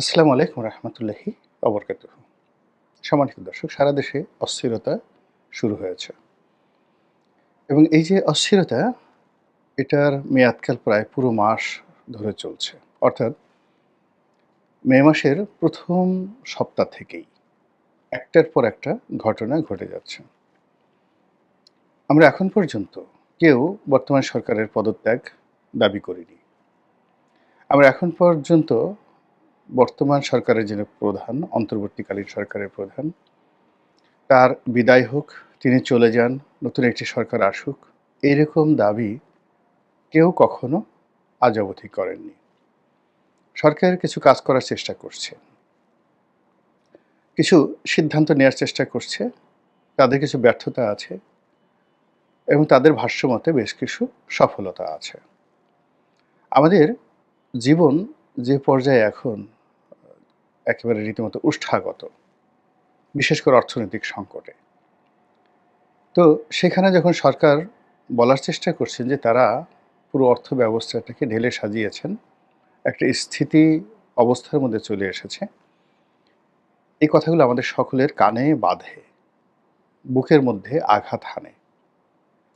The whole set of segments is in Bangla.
আসসালামু আলাইকুম রহমতুল্লাহি অবরকাতুহু। সম্মানিত দর্শক, সারা দেশে অস্থিরতা শুরু হয়েছে এবং এই যে অস্থিরতা, এটার মেয়াদকাল প্রায় পুরো মাস ধরে চলছে। অর্থাৎ মে মাসের ১ম সপ্তাহ থেকেই একটার পর একটা ঘটনা ঘটে যাচ্ছে। আমরা এখন পর্যন্ত কেউ বর্তমান সরকারের পদত্যাগ দাবি করিনি। আমরা এখন পর্যন্ত বর্তমান সরকারের যিনি প্রধান, অন্তর্বর্তীকালীন সরকারের প্রধান, তার বিদায় হোক, তিনি চলে যান, নতুন একটি সরকার আসুক, এরকম দাবি কেউ কখনো আজ অবধি করেননি। সরকার কিছু কাজ করার চেষ্টা করছে, কিছু সিদ্ধান্ত নেওয়ার চেষ্টা করছে, তাদের কিছু ব্যর্থতা আছে এবং তাদের ভাষ্যমতে বেশ কিছু সফলতা আছে। আমাদের জীবন যে পর্যায়ে এখন একেবারে রীতিমতো উষ্ঠাগত, বিশেষ করে অর্থনৈতিক সংকটে। তো সেখানে যখন সরকার বলার চেষ্টা করছেন যে তারা পুরো অর্থ ব্যবস্থাটাকে ঢেলে সাজিয়েছেন, একটা স্থিতি অবস্থার মধ্যে চলে এসেছে, এই কথাগুলো আমাদের সকলের কানে বাধে, বুকের মধ্যে আঘাত হানে।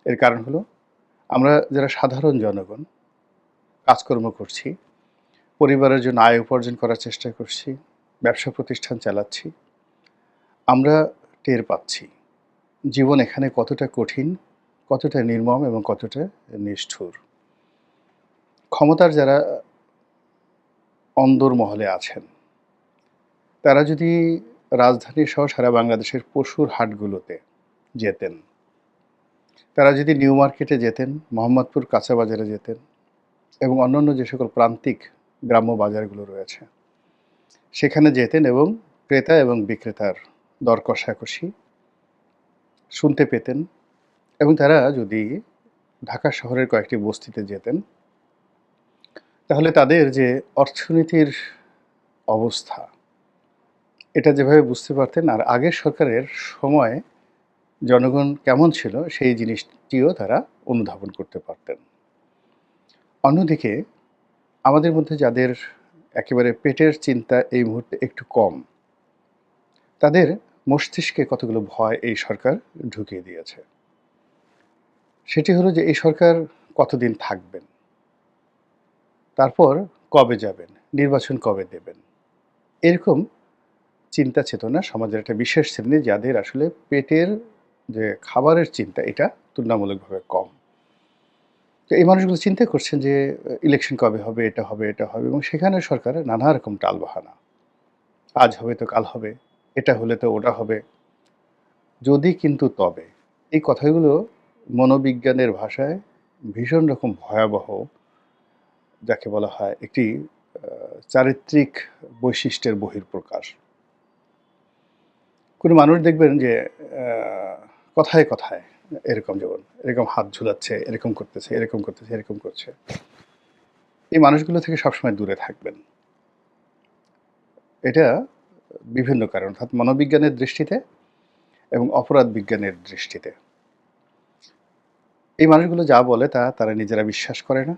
এর কারণ হলো, আমরা যারা সাধারণ জনগণ কাজকর্ম করছি, পরিবারের জন্য আয় উপার্জন করার চেষ্টা করছি, ব্যবসা প্রতিষ্ঠান চালাচ্ছি, আমরা টের পাচ্ছি জীবন এখানে কতটা কঠিন, কতটা নির্মম এবং কতটা নিষ্ঠুর। ক্ষমতার যারা অন্দরমহলে আছেন, তারা যদি রাজধানী সহ সারা বাংলাদেশের পশুর হাটগুলোতে যেতেন, তারা যদি নিউ মার্কেটে যেতেন, মোহাম্মদপুর কাঁচা বাজারে যেতেন এবং অন্যান্য যে সকল প্রান্তিক গ্রাম্য বাজারগুলো রয়েছে, সেখানে যেতেন এবং ক্রেতা এবং বিক্রেতার দর কষাকষি শুনতে পেতেন, এবং তারা যদি ঢাকা শহরের কয়েকটি বস্তিতে যেতেন, তাহলে তাদের যে অর্থনীতির অবস্থা, এটা যেভাবে বুঝতে পারতেন, আর আগের সরকারের সময় জনগণ কেমন ছিল সেই জিনিসটিও তারা অনুধাবন করতে পারতেন। অন্যদিকে আমাদের মধ্যে যাদের একেবারে পেটের চিন্তা এই মুহূর্তে একটু কম, তাদের মস্তিষ্কে কতগুলো ভয় এই সরকার ঢুকিয়ে দিয়েছে। সেটি হলো যে এই সরকার কতদিন থাকবেন, তারপর কবে যাবেন, নির্বাচন কবে দেবেন, এরকম চিন্তা চেতনা সমাজের একটা বিশেষ শ্রেণী, যাদের আসলে পেটের যে খাবারের চিন্তা, এটা তুলনামূলকভাবে কম। তো এই মানুষগুলো চিন্তা করছেন যে ইলেকশন কবে হবে, এটা হবে, এটা হবে, এবং সেখানে সরকারের নানা রকম টালবাহানা। আজ হবে তো কাল হবে, এটা হলে তো ওটা হবে, যদি কিন্তু তবে, এই কথাগুলো মনোবিজ্ঞানের ভাষায় ভীষণ রকম ভয়াবহ, যাকে বলা হয় একটি চারিত্রিক বৈশিষ্ট্যের বহিঃপ্রকাশ। কোনো মানুষ দেখবেন যে কথায় কথায় এরকম, যেমন এরকম হাত ঝুলাচ্ছে, এরকম করতেছে, এরকম করতেছে, এরকম করছে, এই মানুষগুলো থেকে সবসময় দূরে থাকবেন। এটা বিভিন্ন কারণ, অর্থাৎ মনোবিজ্ঞানের দৃষ্টিতে এবং অপরাধ বিজ্ঞানের দৃষ্টিতে। এই মানুষগুলো যা বলে তা তারা নিজেরা বিশ্বাস করে না,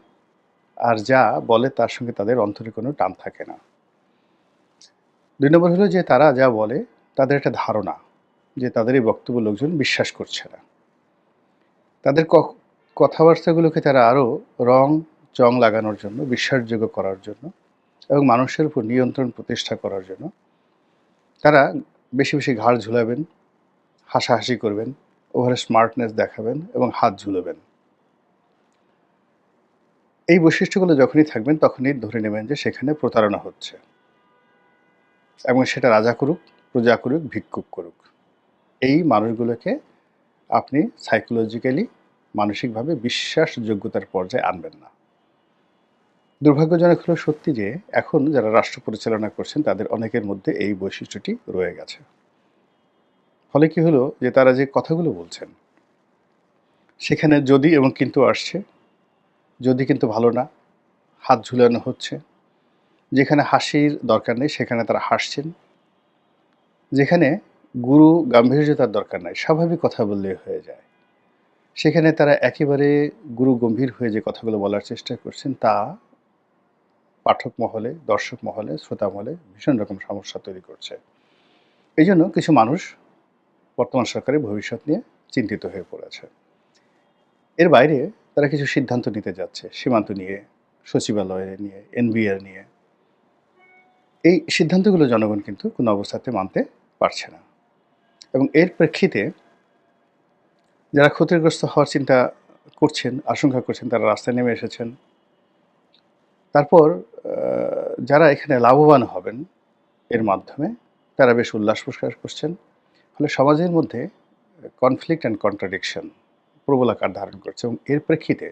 আর যা বলে তার সঙ্গে তাদের অন্তরে কোনো টান থাকে না। ২ নম্বর হলো যে তারা যা বলে তাদের একটা ধারণা যে তাদের এই বক্তব্য লোকজন বিশ্বাস করছে না। তাদের কথাবার্তাগুলোকে তারা আরও রং চং লাগানোর জন্য, বিশ্বাসযোগ্য করার জন্য এবং মানুষের উপর নিয়ন্ত্রণ প্রতিষ্ঠা করার জন্য তারা বেশি বেশি ঘাড় ঝুলাবেন, হাসাহাসি করবেন, ওভারে স্মার্টনেস দেখাবেন এবং হাত ঝুলাবেন। এই বৈশিষ্ট্যগুলো যখনই থাকবেন, তখনই ধরে নেবেন যে সেখানে প্রতারণা হচ্ছে, এবং সেটা রাজা করুক, প্রজা করুক, ভিক্ষুক করুক, এই মানুষগুলোকে আপনি সাইকোলজিক্যালি, মানসিকভাবে বিশ্বাসযোগ্যতার পর্যায়ে আনবেন না। দুর্ভাগ্যজনক হলো সত্যি যে এখন যারা রাষ্ট্র পরিচালনা করছেন, তাদের অনেকের মধ্যে এই বৈশিষ্ট্যটি রয়ে গেছে। ফলে কি হলো যে তারা যে কথাগুলো বলছেন, সেখানে যদি এবং কিন্তু আসছে। যদি কিন্তু ভালো না, হাত ঝুলানো হচ্ছে। যেখানে হাসির দরকার নেই, সেখানে তারা হাসছেন। যেখানে গুরু গাম্ভীর্যতার দরকার নাই, স্বাভাবিক কথা বললেই হয়ে যায়, সেখানে তারা একেবারে গুরু গম্ভীর হয়ে যে কথাগুলো বলার চেষ্টা করছেন, তা পাঠক মহলে, দর্শক মহলে, শ্রোতা মহলে ভীষণ রকম সমস্যা তৈরি করছে। এই জন্য কিছু মানুষ বর্তমান সরকারের ভবিষ্যৎ নিয়ে চিন্তিত হয়ে পড়েছে। এর বাইরে তারা কিছু সিদ্ধান্ত নিতে যাচ্ছে সীমান্ত নিয়ে, সচিবালয় নিয়ে, এনবিআর নিয়ে। এই সিদ্ধান্তগুলো জনগণ কিন্তু কোনো অবস্থাতে মানতে পারছে না, এবং এর প্রেক্ষিতে যারা ক্ষতিগ্রস্ত হওয়ার চিন্তা করছেন, আশঙ্কা করছেন, তারা রাস্তায় নেমে এসেছেন। তারপর যারা এখানে লাভবান হবেন এর মাধ্যমে, তারা বেশ উল্লাস প্রকাশ করছেন। ফলে সমাজের মধ্যে কনফ্লিক্ট অ্যান্ড কন্ট্রাডিকশন প্রবল আকার ধারণ করছে, এবং এর প্রেক্ষিতে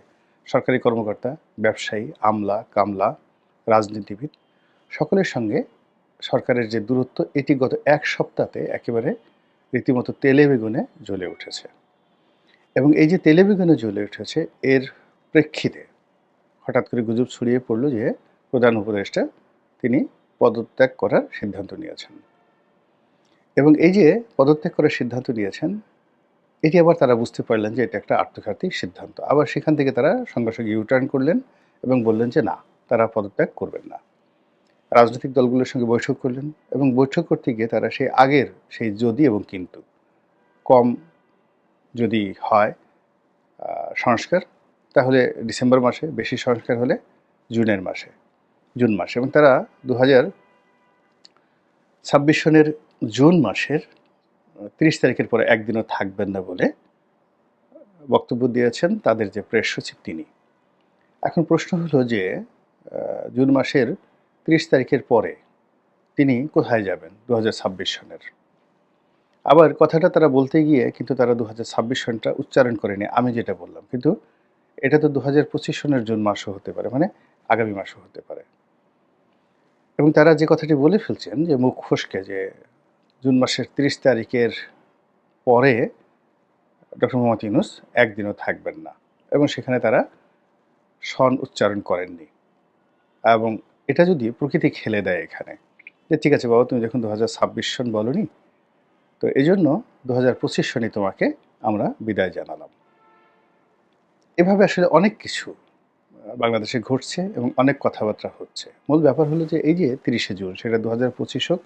সরকারি কর্মকর্তা, ব্যবসায়ী, আমলা, কামলা, রাজনীতিবিদ সকলের সঙ্গে সরকারের যে দূরত্ব, এটি গত এক সপ্তাহে একেবারে রীতিমতো তেলে বেগুনে জ্বলে উঠেছে। এবং এই যে তেলে বেগুনে জ্বলে উঠেছে, এর প্রেক্ষিতে হঠাৎ করে গুজব ছড়িয়ে পড়ল যে প্রধান উপদেষ্টা তিনি পদত্যাগ করার সিদ্ধান্ত নিয়েছেন। এবং এই যে পদত্যাগ করার সিদ্ধান্ত নিয়েছেন, এটি আবার তারা বুঝতে পারলেন যে এটা একটা আত্মঘাতী সিদ্ধান্ত। আবার সেখান থেকে তারা সঙ্গে সঙ্গে ইউটার্ন করলেন এবং বললেন যে না, তারা পদত্যাগ করবেন না। রাজনৈতিক দলগুলোর সঙ্গে বৈঠক করলেন, এবং বৈঠক করতে গিয়ে তারা সেই আগের সেই যদি এবং কিন্তু, কম যদি হয় সংস্কার, তাহলে ডিসেম্বর মাসে, বেশি সংস্কার হলে জুন মাসে, এবং তারা 2026 সনের জুন মাসের 30 তারিখের পরে একদিনও থাকবেন না বলে বক্তব্য দিয়েছেন তাদের যে প্রেস সচিব তিনি। এখন প্রশ্ন হলো যে জুন মাসের 30 তারিখের পরে তিনি কোথায় যাবেন 2026 সনের? আবার কথাটা তারা বলতে গিয়ে কিন্তু তারা 2026 সনটা উচ্চারণ করেনি, আমি যেটা বললাম। কিন্তু এটা তো 2025 সনের জুন মাসও হতে পারে, মানে আগামী মাসও হতে পারে। এবং তারা যে কথাটি বলে ফেলছেন যে মুখ ফসকে, যে জুন মাসের 30 তারিখের পরে ডক্টর মোহাম্মদ ইউনূস একদিনও থাকবেন না, এবং সেখানে তারা সন উচ্চারণ করেননি। এবং এটা যদি প্রকৃতি খেলে দেয় এখানে, যে ঠিক আছে বাবা, তুমি যখন 2026 সন বলনি, তো এই জন্য 2025 সনই তোমাকে আমরা বিদায় জানালাম। এভাবে আসলে অনেক কিছু বাংলাদেশে ঘটছে এবং অনেক কথাবার্তা হচ্ছে। মূল ব্যাপার হলো যে এই যে 30শে জুন, সেটা 2025 হোক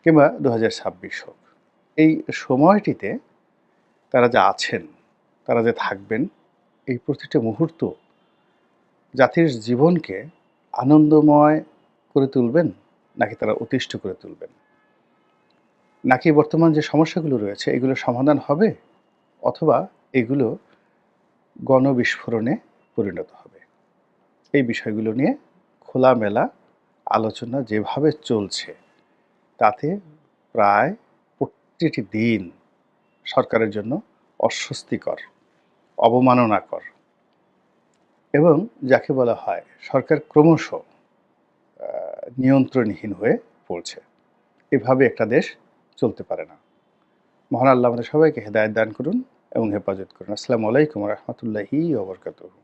কিংবা 2026 হোক, এই সময়টিতে তারা যে আছেন, তারা যে থাকবেন, এই প্রতিটা মুহূর্ত জাতির জীবনকে আনন্দময় করে তুলবেন, নাকি তারা অতিষ্ঠ করে তুলবেন, নাকি বর্তমান যে সমস্যাগুলো রয়েছে এগুলো সমাধান হবে, অথবা এগুলো গণবিস্ফোরণে পরিণত হবে। এই বিষয়গুলো নিয়ে খোলামেলা আলোচনা যেভাবে চলছে, তাতে প্রায় প্রতিটি দিন সরকারের জন্য অস্বস্তিকর, অবমাননাকর, এবং যাকে বলা হয় সরকার ক্রমশ নিয়ন্ত্রণহীন হয়ে পড়ছে। এভাবে একটা দেশ চলতে পারে না। মহান আল্লাহ আমাদের সবাইকে হেদায়েত দান করুন এবং হেফাজত করুন। আসসালামু আলাইকুম ওয়া রাহমাতুল্লাহি ওয়া বারাকাতুহু।